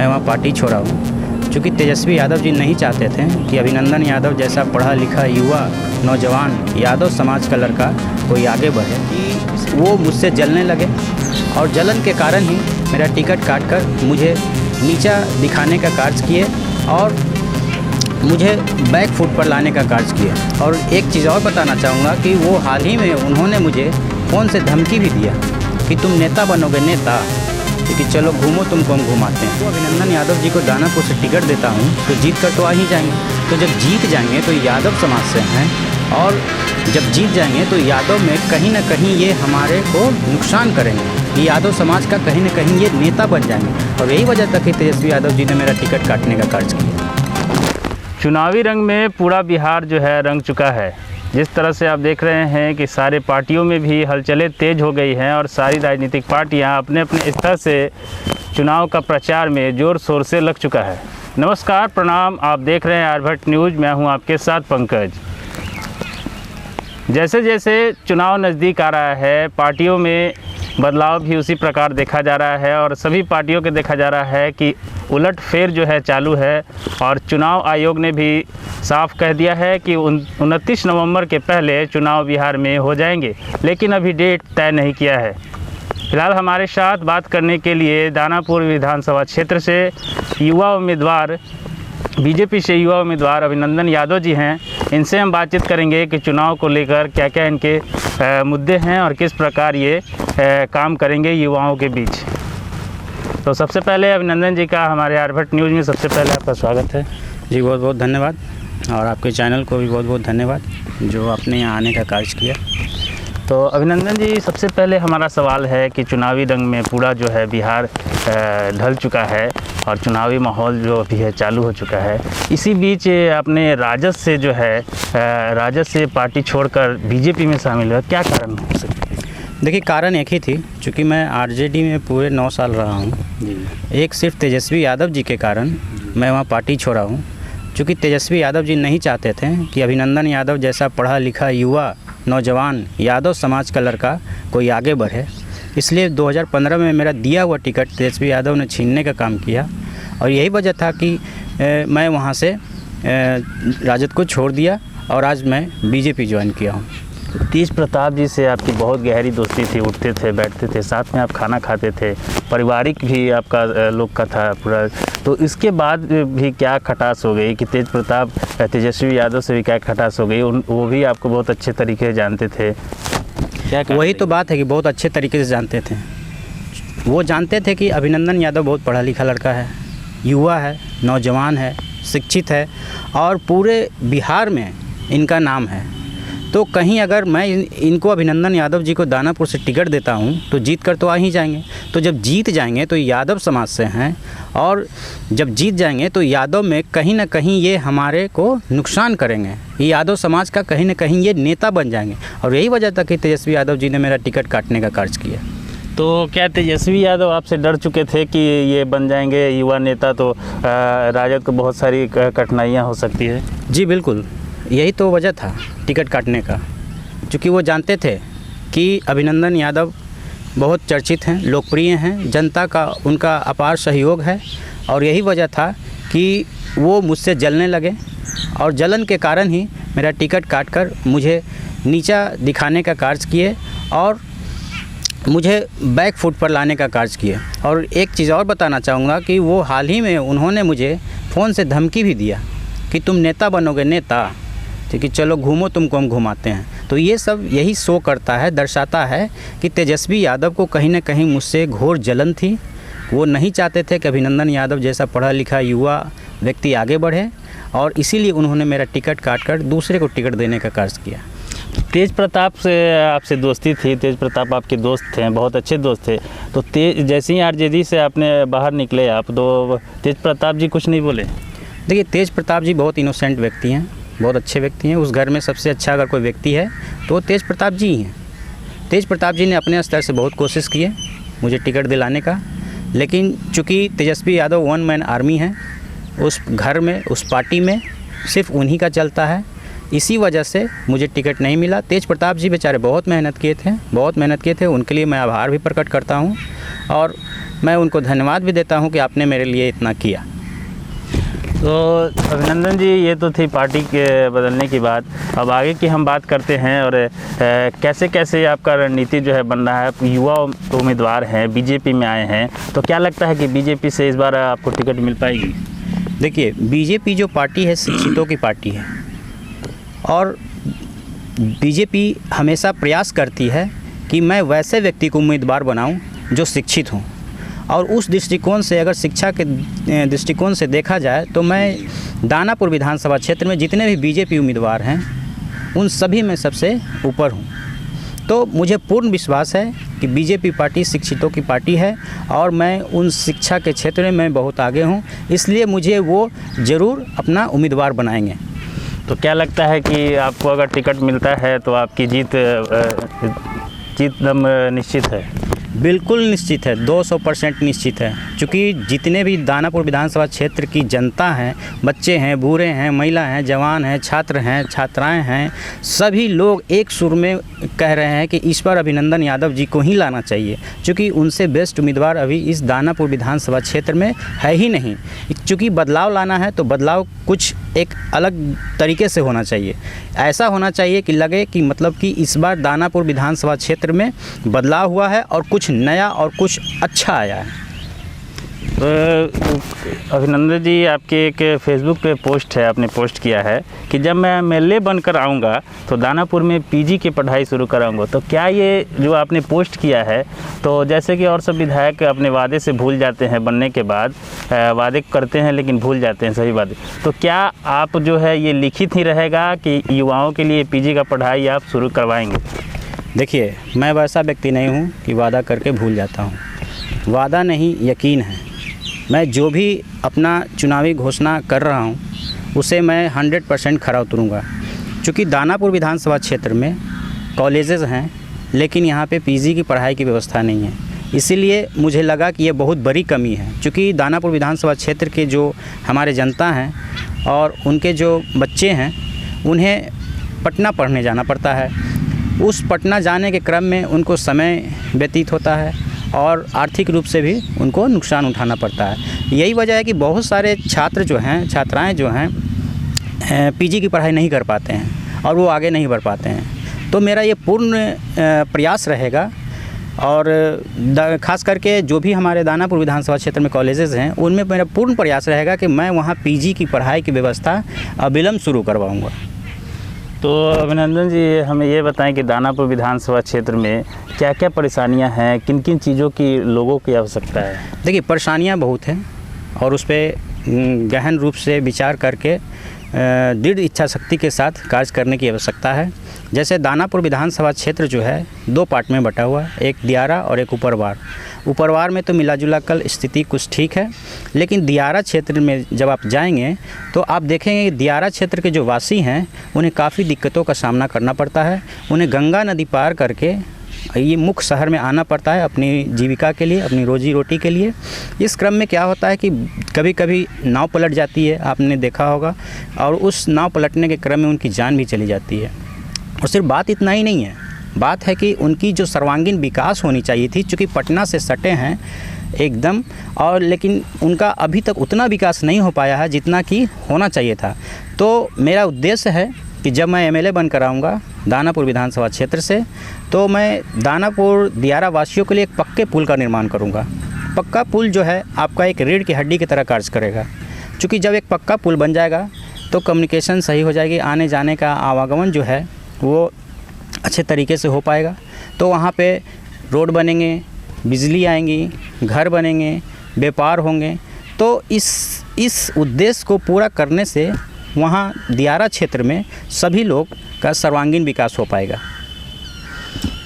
मैं वहाँ पार्टी छोड़ा हूँ। चूँकि तेजस्वी यादव जी नहीं चाहते थे कि अभिनंदन यादव जैसा पढ़ा लिखा युवा नौजवान यादव समाज का लड़का कोई आगे बढ़े, कि वो मुझसे जलने लगे और जलन के कारण ही मेरा टिकट काट कर मुझे नीचा दिखाने का कार्य किए और मुझे बैक फुट पर लाने का कार्य किया। और एक चीज़ और बताना चाहूँगा कि वो हाल ही में उन्होंने मुझे फ़ोन से धमकी भी दिया कि तुम नेता बनोगे, नेता, कि चलो घूमो, तुमको हम घुमाते हैं। तो अभिनंदन यादव जी को दानापुर से टिकट देता हूँ तो जीत कर तो आ ही जाएंगे। तो जब जीत जाएंगे तो यादव समाज से हैं, और जब जीत जाएंगे तो यादव में कहीं ना कहीं ये हमारे को नुकसान करेंगे, ये यादव समाज का कहीं ना कहीं ये नेता बन जाएंगे। और यही वजह तक कि तेजस्वी यादव जी ने मेरा टिकट काटने का कार्य किया। चुनावी रंग में पूरा बिहार जो है रंग चुका है। जिस तरह से आप देख रहे हैं कि सारे पार्टियों में भी हलचलें तेज हो गई हैं और सारी राजनीतिक पार्टियां अपने अपने स्तर से चुनाव का प्रचार में ज़ोर शोर से लग चुका है। नमस्कार, प्रणाम, आप देख रहे हैं आर्यभट्ट न्यूज़। मैं हूं आपके साथ पंकज। जैसे जैसे चुनाव नज़दीक आ रहा है, पार्टियों में बदलाव भी उसी प्रकार देखा जा रहा है और सभी पार्टियों के देखा जा रहा है कि उलटफेर जो है चालू है। और चुनाव आयोग ने भी साफ कह दिया है कि 29 नवंबर के पहले चुनाव बिहार में हो जाएंगे, लेकिन अभी डेट तय नहीं किया है। फिलहाल हमारे साथ बात करने के लिए दानापुर विधानसभा क्षेत्र से युवा उम्मीदवार, बीजेपी से युवा उम्मीदवार अभिनंदन यादव जी हैं। इनसे हम बातचीत करेंगे कि चुनाव को लेकर क्या क्या इनके मुद्दे हैं और किस प्रकार ये काम करेंगे युवाओं के बीच। तो सबसे पहले अभिनंदन जी का हमारे आर्यभट्ट न्यूज़ में सबसे पहले आपका स्वागत है। जी बहुत बहुत धन्यवाद, और आपके चैनल को भी बहुत बहुत धन्यवाद जो आपने यहाँ आने का कार्य किया। तो अभिनंदन जी, सबसे पहले हमारा सवाल है कि चुनावी रंग में पूरा जो है बिहार ढल चुका है और चुनावी माहौल जो अभी है चालू हो चुका है। इसी बीच आपने राजद से जो है राजद से पार्टी छोड़कर बीजेपी में शामिल हुआ, क्या कारण हो सकता है? देखिए, कारण एक ही थी, चूँकि मैं आरजेडी में पूरे 9 साल रहा हूँ। एक सिर्फ तेजस्वी यादव जी के कारण मैं वहाँ पार्टी छोड़ा हूँ। चूँकि तेजस्वी यादव जी नहीं चाहते थे कि अभिनंदन यादव जैसा पढ़ा लिखा युवा नौजवान यादव समाज का लड़का कोई आगे बढ़े, इसलिए 2015 में मेरा दिया हुआ टिकट तेजस्वी यादव ने छीनने का काम किया। और यही वजह था कि मैं वहाँ से राजद को छोड़ दिया और आज मैं बीजेपी ज्वाइन किया हूँ। तेज प्रताप जी से आपकी बहुत गहरी दोस्ती थी, उठते थे, बैठते थे, साथ में आप खाना खाते थे, पारिवारिक भी आपका लोग का था पूरा। तो इसके बाद भी क्या खटास हो गई कि तेज प्रताप तेजस्वी यादव से भी क्या खटास हो गई? वो भी आपको बहुत अच्छे तरीके से जानते थे, क्या? वही तो बात है कि बहुत अच्छे तरीके से जानते थे। वो जानते थे कि अभिनंदन यादव बहुत पढ़ा लिखा लड़का है, युवा है, नौजवान है, शिक्षित है और पूरे बिहार में इनका नाम है। तो कहीं अगर मैं इनको अभिनंदन यादव जी को दानापुर से टिकट देता हूं तो जीत कर तो आ ही जाएंगे। तो जब जीत जाएंगे तो यादव समाज से हैं, और जब जीत जाएंगे तो यादव में कहीं ना कहीं ये हमारे को नुकसान करेंगे, ये यादव समाज का कहीं ना कहीं ये नेता बन जाएंगे। और यही वजह तक कि तेजस्वी यादव जी ने मेरा टिकट काटने का कार्य किया। तो क्या तेजस्वी यादव आपसे डर चुके थे कि ये बन जाएंगे युवा नेता तो राजद को बहुत सारी कठिनाइयाँ हो सकती है? जी बिल्कुल, यही तो वजह था टिकट काटने का। क्योंकि वो जानते थे कि अभिनंदन यादव बहुत चर्चित हैं, लोकप्रिय हैं, जनता का उनका अपार सहयोग है। और यही वजह था कि वो मुझसे जलने लगे और जलन के कारण ही मेरा टिकट काटकर मुझे नीचा दिखाने का कार्य किए और मुझे बैक फुट पर लाने का कार्य किए। और एक चीज़ और बताना चाहूँगा कि वो हाल ही में उन्होंने मुझे फ़ोन से धमकी भी दिया कि तुम नेता बनोगे, नेता, कि चलो घूमो, तुमको हम घुमाते हैं। तो ये सब यही शो करता है, दर्शाता है कि तेजस्वी यादव को कहीं ना कहीं मुझसे घोर जलन थी। वो नहीं चाहते थे कि अभिनंदन यादव जैसा पढ़ा लिखा युवा व्यक्ति आगे बढ़े, और इसीलिए उन्होंने मेरा टिकट काटकर दूसरे को टिकट देने का कार्य किया। तेज प्रताप से आपसे दोस्ती थी, तेज प्रताप आपके दोस्त थे, बहुत अच्छे दोस्त थे। तो जैसे ही आरजेडी से आपने बाहर निकले आप, तो तेज प्रताप जी कुछ नहीं बोले? देखिए, तेज प्रताप जी बहुत इनोसेंट व्यक्ति हैं, बहुत अच्छे व्यक्ति हैं। उस घर में सबसे अच्छा अगर कोई व्यक्ति है तो तेज प्रताप जी ही हैं। तेज प्रताप जी ने अपने स्तर से बहुत कोशिश की है मुझे टिकट दिलाने का, लेकिन चूँकि Tejashwi Yadav one man army है, उस घर में, उस पार्टी में सिर्फ उन्हीं का चलता है, इसी वजह से मुझे टिकट नहीं मिला। तेज प्रताप जी बेचारे बहुत मेहनत किए थे, उनके लिए मैं आभार भी प्रकट करता हूँ। और मैं उनको धन्यवाद भी देता हूँ कि आपने मेरे लिए इतना किया। तो अभिनंदन जी, ये तो थी पार्टी के बदलने की बात। अब आगे की हम बात करते हैं और कैसे कैसे आपका रणनीति जो है बन रहा है। युवा उम्मीदवार हैं, बीजेपी में आए हैं, तो क्या लगता है कि बीजेपी से इस बार आपको टिकट मिल पाएगी? देखिए, बीजेपी जो पार्टी है शिक्षितों की पार्टी है और बीजेपी हमेशा प्रयास करती है कि मैं वैसे व्यक्ति को उम्मीदवार बनाऊं जो शिक्षित हों। और उस दृष्टिकोण से, अगर शिक्षा के दृष्टिकोण से देखा जाए, तो मैं दानापुर विधानसभा क्षेत्र में जितने भी बीजेपी उम्मीदवार हैं उन सभी में सबसे ऊपर हूं। तो मुझे पूर्ण विश्वास है कि बीजेपी पार्टी शिक्षितों की पार्टी है और मैं उन शिक्षा के क्षेत्र में बहुत आगे हूं, इसलिए मुझे वो ज़रूर अपना उम्मीदवार बनाएंगे। तो क्या लगता है कि आपको अगर टिकट मिलता है तो आपकी जीत एकदम निश्चित है? बिल्कुल निश्चित है, 200% निश्चित है। क्योंकि जितने भी दानापुर विधानसभा क्षेत्र की जनता है, बच्चे हैं, बूढ़े हैं, महिला हैं, जवान हैं, छात्र हैं, छात्राएं हैं, सभी लोग एक सुर में कह रहे हैं कि इस बार अभिनंदन यादव जी को ही लाना चाहिए, क्योंकि उनसे बेस्ट उम्मीदवार अभी इस दानापुर विधानसभा क्षेत्र में है ही नहीं। क्योंकि बदलाव लाना है तो बदलाव कुछ एक अलग तरीके से होना चाहिए। ऐसा होना चाहिए कि लगे कि मतलब कि इस बार दानापुर विधानसभा क्षेत्र में बदलाव हुआ है और कुछ नया और कुछ अच्छा आया है। तो अभिनंदन जी, आपके एक फेसबुक पे पोस्ट है, आपने पोस्ट किया है कि जब मैं एमएलए बनकर आऊँगा तो दानापुर में पीजी की पढ़ाई शुरू कराऊंगा। तो क्या ये जो आपने पोस्ट किया है, तो जैसे कि और सब विधायक अपने वादे से भूल जाते हैं, बनने के बाद वादे करते हैं लेकिन भूल जाते हैं सही वादे, तो क्या आप जो है ये लिखित ही रहेगा कि युवाओं के लिए पीजी का पढ़ाई आप शुरू करवाएंगे? देखिए, मैं वैसा व्यक्ति नहीं हूँ कि वादा करके भूल जाता हूँ। वादा नहीं, यकीन है। मैं जो भी अपना चुनावी घोषणा कर रहा हूँ उसे मैं 100% खरा उतरूँगा। क्योंकि दानापुर विधानसभा क्षेत्र में कॉलेजेस हैं लेकिन यहाँ पे पीजी की पढ़ाई की व्यवस्था नहीं है, इसीलिए मुझे लगा कि ये बहुत बड़ी कमी है। क्योंकि दानापुर विधानसभा क्षेत्र के जो हमारे जनता हैं और उनके जो बच्चे हैं उन्हें पटना पढ़ने जाना पड़ता है। उस पटना जाने के क्रम में उनको समय व्यतीत होता है और आर्थिक रूप से भी उनको नुकसान उठाना पड़ता है। यही वजह है कि बहुत सारे छात्र जो हैं, छात्राएं जो हैं पीजी की पढ़ाई नहीं कर पाते हैं और वो आगे नहीं बढ़ पाते हैं। तो मेरा ये पूर्ण प्रयास रहेगा और ख़ास करके जो भी हमारे दानापुर विधानसभा क्षेत्र में कॉलेजेस हैं उनमें मेरा पूर्ण प्रयास रहेगा कि मैं वहाँ पीजी की पढ़ाई की व्यवस्था अविलंब शुरू करवाऊँगा। तो अभिनंदन जी, हमें ये बताएं कि दानापुर विधानसभा क्षेत्र में क्या क्या परेशानियां हैं, किन किन चीज़ों की लोगों की आवश्यकता है? देखिए, परेशानियां बहुत हैं और उस पर गहन रूप से विचार करके दृढ़ इच्छा शक्ति के साथ कार्य करने की आवश्यकता है। जैसे दानापुर विधानसभा क्षेत्र जो है 2 पार्ट में बटा हुआ है, एक दियारा और एक ऊपरवार। ऊपरवार में तो मिला जुला कल स्थिति कुछ ठीक है, लेकिन दियारा क्षेत्र में जब आप जाएंगे तो आप देखेंगे कि दियारा क्षेत्र के जो वासी हैं उन्हें काफ़ी दिक्कतों का सामना करना पड़ता है। उन्हें गंगा नदी पार करके ये मुख्य शहर में आना पड़ता है अपनी जीविका के लिए, अपनी रोजी रोटी के लिए। इस क्रम में क्या होता है कि कभी कभी नाव पलट जाती है, आपने देखा होगा, और उस नाव पलटने के क्रम में उनकी जान भी चली जाती है। और सिर्फ बात इतना ही नहीं है, बात है कि उनकी जो सर्वांगीण विकास होनी चाहिए थी, चूँकि पटना से सटे हैं एकदम, और लेकिन उनका अभी तक उतना विकास नहीं हो पाया है जितना कि होना चाहिए था। तो मेरा उद्देश्य है कि जब मैं एमएलए बनकर आऊँगा दानापुर विधानसभा क्षेत्र से, तो मैं दानापुर दियारा वासियों के लिए एक पक्के पुल का निर्माण करूँगा। पक्का पुल जो है आपका एक रीढ़ की हड्डी की तरह कार्य करेगा, क्योंकि जब एक पक्का पुल बन जाएगा तो कम्युनिकेशन सही हो जाएगी, आने जाने का आवागमन जो है वो अच्छे तरीके से हो पाएगा। तो वहाँ पे रोड बनेंगे, बिजली आएंगी, घर बनेंगे, व्यापार होंगे। तो इस उद्देश्य को पूरा करने से वहाँ दियारा क्षेत्र में सभी लोग का सर्वांगीण विकास हो पाएगा।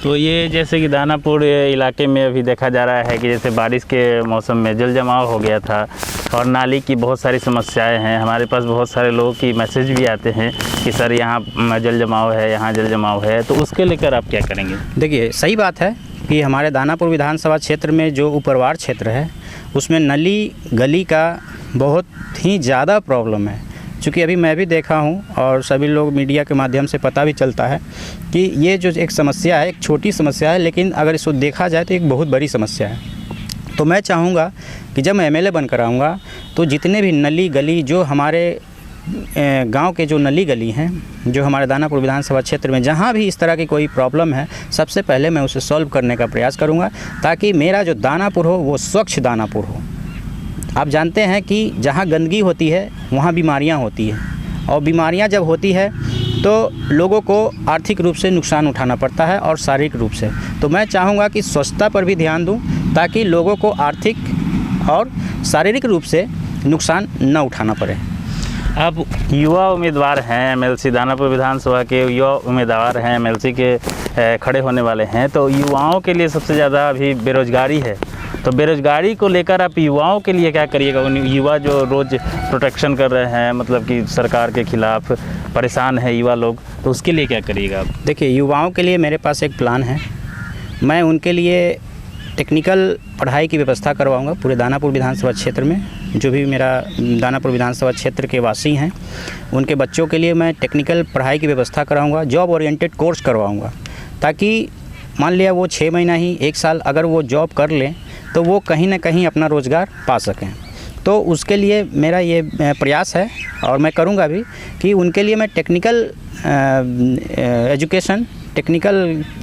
तो ये जैसे कि दानापुर इलाके में अभी देखा जा रहा है कि जैसे बारिश के मौसम में जल जमाव हो गया था और नाली की बहुत सारी समस्याएं हैं। हमारे पास बहुत सारे लोगों की मैसेज भी आते हैं कि सर यहाँ जल जमाव है, यहाँ जल जमाव है, तो उसके लेकर आप क्या करेंगे? देखिए, सही बात है कि हमारे दानापुर विधानसभा क्षेत्र में जो ऊपरवार क्षेत्र है उसमें नली गली का बहुत ही ज़्यादा प्रॉब्लम है। चूँकि अभी मैं भी देखा हूँ और सभी लोग मीडिया के माध्यम से पता भी चलता है कि ये जो एक समस्या है, एक छोटी समस्या है, लेकिन अगर इसको देखा जाए तो एक बहुत बड़ी समस्या है। तो मैं चाहूँगा कि जब मैं एमएलए बनकर आऊँगा तो जितने भी नली गली जो हमारे गांव के जो नली गली हैं, जो हमारे दानापुर विधानसभा क्षेत्र में जहां भी इस तरह की कोई प्रॉब्लम है, सबसे पहले मैं उसे सॉल्व करने का प्रयास करूंगा, ताकि मेरा जो दानापुर हो वो स्वच्छ दानापुर हो। आप जानते हैं कि जहां गंदगी होती है वहां बीमारियां होती हैं, और बीमारियां जब होती है तो लोगों को आर्थिक रूप से नुकसान उठाना पड़ता है और शारीरिक रूप से। तो मैं चाहूँगा कि स्वच्छता पर भी ध्यान दूँ, ताकि लोगों को आर्थिक और शारीरिक रूप से नुकसान न उठाना पड़े। आप युवा उम्मीदवार हैं, एमएलसी दानापुर विधानसभा के युवा उम्मीदवार हैं, एमएलसी के खड़े होने वाले हैं, तो युवाओं के लिए सबसे ज़्यादा अभी बेरोज़गारी है। तो बेरोज़गारी को लेकर आप युवाओं के लिए क्या करिएगा? उन युवा जो रोज़ प्रोटेक्शन कर रहे हैं, मतलब कि सरकार के खिलाफ़ परेशान है युवा लोग, तो उसके लिए क्या करिएगा आप? देखिए, युवाओं के लिए मेरे पास एक प्लान है। मैं उनके लिए टेक्निकल पढ़ाई की व्यवस्था करवाऊंगा पूरे दानापुर विधानसभा क्षेत्र में। जो भी मेरा दानापुर विधानसभा क्षेत्र के वासी हैं, उनके बच्चों के लिए मैं टेक्निकल पढ़ाई की व्यवस्था कराऊंगा, जॉब ओरिएंटेड कोर्स करवाऊंगा, ताकि मान लिया वो 6 महीना ही 1 साल अगर वो जॉब कर लें तो वो कहीं ना कहीं अपना रोज़गार पा सकें। तो उसके लिए मेरा ये प्रयास है, और मैं करूँगा भी कि उनके लिए मैं टेक्निकल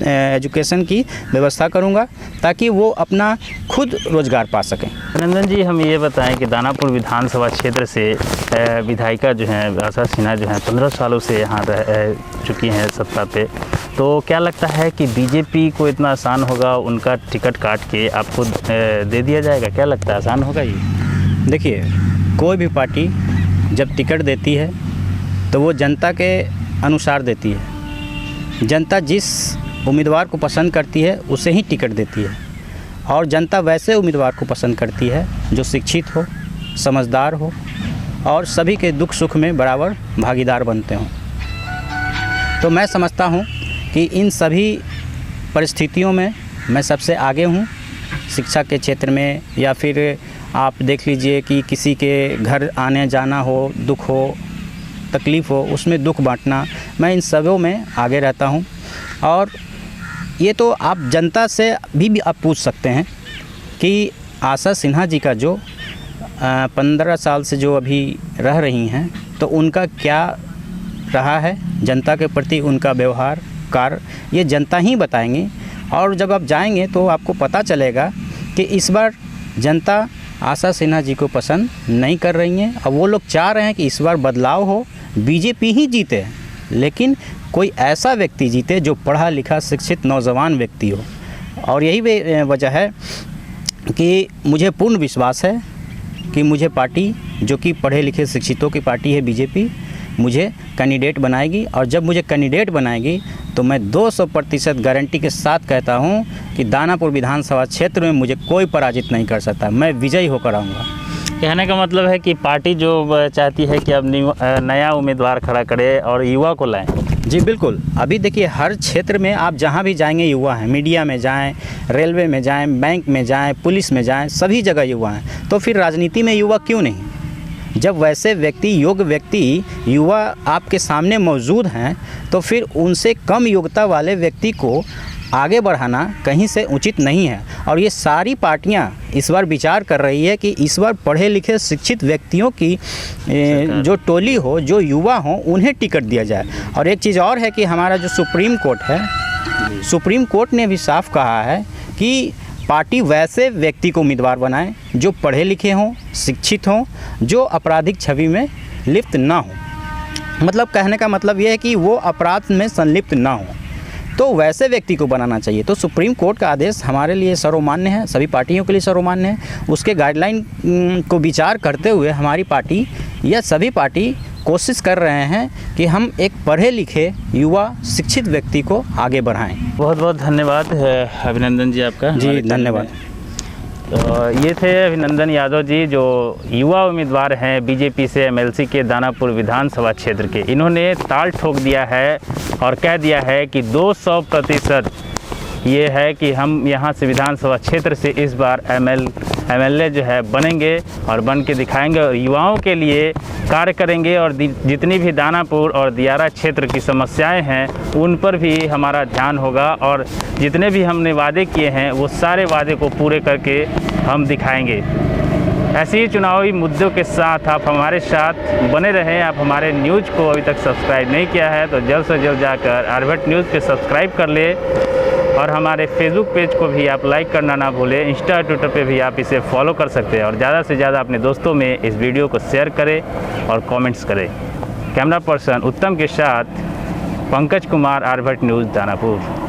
एजुकेशन की व्यवस्था करूंगा, ताकि वो अपना खुद रोज़गार पा सकें। अभिनंदन जी, हम ये बताएं कि दानापुर विधानसभा क्षेत्र से विधायिका जो हैं आशा सिन्हा जो हैं 15 सालों से यहाँ रह चुकी हैं सत्ता पे, तो क्या लगता है कि बीजेपी को इतना आसान होगा उनका टिकट काट के आपको दे दिया जाएगा? क्या लगता है, आसान होगा ये? देखिए, कोई भी पार्टी जब टिकट देती है तो वो जनता के अनुसार देती है। जनता जिस उम्मीदवार को पसंद करती है उसे ही टिकट देती है, और जनता वैसे उम्मीदवार को पसंद करती है जो शिक्षित हो, समझदार हो और सभी के दुख सुख में बराबर भागीदार बनते हों। तो मैं समझता हूं कि इन सभी परिस्थितियों में मैं सबसे आगे हूं। शिक्षा के क्षेत्र में, या फिर आप देख लीजिए कि किसी के घर आने जाना हो, दुख हो, तकलीफ़ हो, उसमें दुख बांटना, मैं इन सबों में आगे रहता हूं। और ये तो आप जनता से भी आप पूछ सकते हैं कि आशा सिन्हा जी का जो 15 साल से जो अभी रह रही हैं, तो उनका क्या रहा है जनता के प्रति, उनका व्यवहार कार्य, ये जनता ही बताएंगे। और जब आप जाएंगे तो आपको पता चलेगा कि इस बार जनता आशा सिन्हा जी को पसंद नहीं कर रही हैं, और वो लोग चाह रहे हैं कि इस बार बदलाव हो, बीजेपी ही जीते, लेकिन कोई ऐसा व्यक्ति जीते जो पढ़ा लिखा शिक्षित नौजवान व्यक्ति हो। और यही वजह है कि मुझे पूर्ण विश्वास है कि मुझे पार्टी, जो कि पढ़े लिखे शिक्षितों की पार्टी है बीजेपी, मुझे कैंडिडेट बनाएगी। और जब मुझे कैंडिडेट बनाएगी तो मैं 200% गारंटी के साथ कहता हूं कि दानापुर विधानसभा क्षेत्र में मुझे कोई पराजित नहीं कर सकता, मैं विजयी होकर आऊँगा। कहने का मतलब है कि पार्टी जो चाहती है कि अब नया उम्मीदवार खड़ा करे और युवा को लाएं। जी बिल्कुल। अभी देखिए, हर क्षेत्र में आप जहां भी जाएंगे युवा हैं। मीडिया में जाएं, रेलवे में जाएं, बैंक में जाएं, पुलिस में जाएं, सभी जगह युवा हैं। तो फिर राजनीति में युवा क्यों नहीं? जब वैसे व्यक्ति, योग्य व्यक्ति, युवा आपके सामने मौजूद हैं, तो फिर उनसे कम योग्यता वाले व्यक्ति को आगे बढ़ाना कहीं से उचित नहीं है। और ये सारी पार्टियां इस बार विचार कर रही है कि इस बार पढ़े लिखे शिक्षित व्यक्तियों की जो टोली हो, जो युवा हो, उन्हें टिकट दिया जाए। और एक चीज़ और है कि हमारा जो सुप्रीम कोर्ट है, सुप्रीम कोर्ट ने भी साफ कहा है कि पार्टी वैसे व्यक्ति को उम्मीदवार बनाए जो पढ़े लिखे हों, शिक्षित हों, जो आपराधिक छवि में लिप्त ना हो। मतलब कहने का मतलब यह है कि वो अपराध में संलिप्त ना हो, तो वैसे व्यक्ति को बनाना चाहिए। तो सुप्रीम कोर्ट का आदेश हमारे लिए सर्वमान्य है, सभी पार्टियों के लिए सर्वमान्य है। उसके गाइडलाइन को विचार करते हुए हमारी पार्टी या सभी पार्टी कोशिश कर रहे हैं कि हम एक पढ़े लिखे युवा शिक्षित व्यक्ति को आगे बढ़ाएं। बहुत बहुत धन्यवाद अभिनंदन जी आपका। जी धन्यवाद। तो ये थे अभिनंदन यादव जी, जो युवा उम्मीदवार हैं बीजेपी से एमएलसी के दानापुर विधानसभा क्षेत्र के। इन्होंने ताल ठोक दिया है और कह दिया है कि 200% ये है कि हम यहाँ से विधानसभा क्षेत्र से इस बार एमएलए जो है बनेंगे और बन के दिखाएंगे और युवाओं के लिए कार्य करेंगे और जितनी भी दानापुर और दियारा क्षेत्र की समस्याएं हैं उन पर भी हमारा ध्यान होगा और जितने भी हमने वादे किए हैं वो सारे वादे को पूरे करके हम दिखाएंगे। ऐसे ही चुनावी मुद्दों के साथ आप हमारे साथ बने रहें। आप हमारे न्यूज़ को अभी तक सब्सक्राइब नहीं किया है तो जल्द से जल्द जाकर आर्यभट्ट न्यूज़ पे सब्सक्राइब कर ले और हमारे फेसबुक पेज को भी आप लाइक करना ना भूलें। इंस्टा ट्विटर पे भी आप इसे फॉलो कर सकते हैं और ज़्यादा से ज़्यादा अपने दोस्तों में इस वीडियो को शेयर करें और कमेंट्स करें। कैमरा पर्सन उत्तम के साथ पंकज कुमार, आर्यभट्ट न्यूज़ दानापुर।